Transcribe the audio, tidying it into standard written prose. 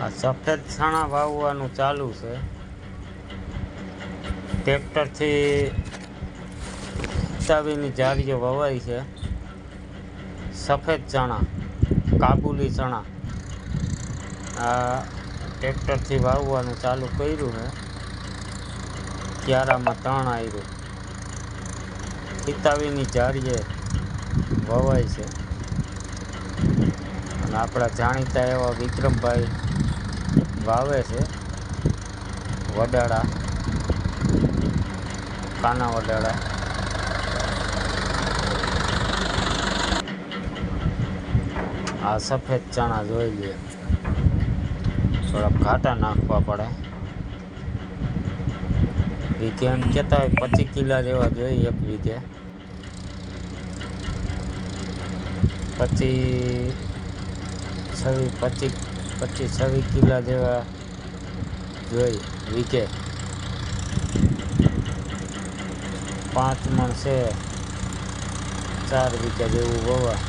આ સફેદ ચણા વાવવાનું ચાલુ છે. ટ્રેક્ટરથી ચાવીની જારીઓ વવાય છે. સફેદ ચણા, કાબુલી ચણા આ ટ્રેક્ટરથી વાવવાનું ચાલુ કર્યું છે. ક્યારામાં તણ આવ્યું. પિતાવીની જારીએ વવાય છે. અને આપણા જાણીતા એવા વિક્રમભાઈ વાવે છે. વડાળા, કાના વડાળા. આ સફેદ ચણા જોઈ લે, થોડાક ઘાટા નાખવા પડે. વીઘે એમ કહેતા હોય 25 કિલા જેવા જોઈએ એક વીઘે. 25-26 કિલા જેવા જોઈ વીઘે. 5 મણ છે, 4 વીઘા જેવું વવા.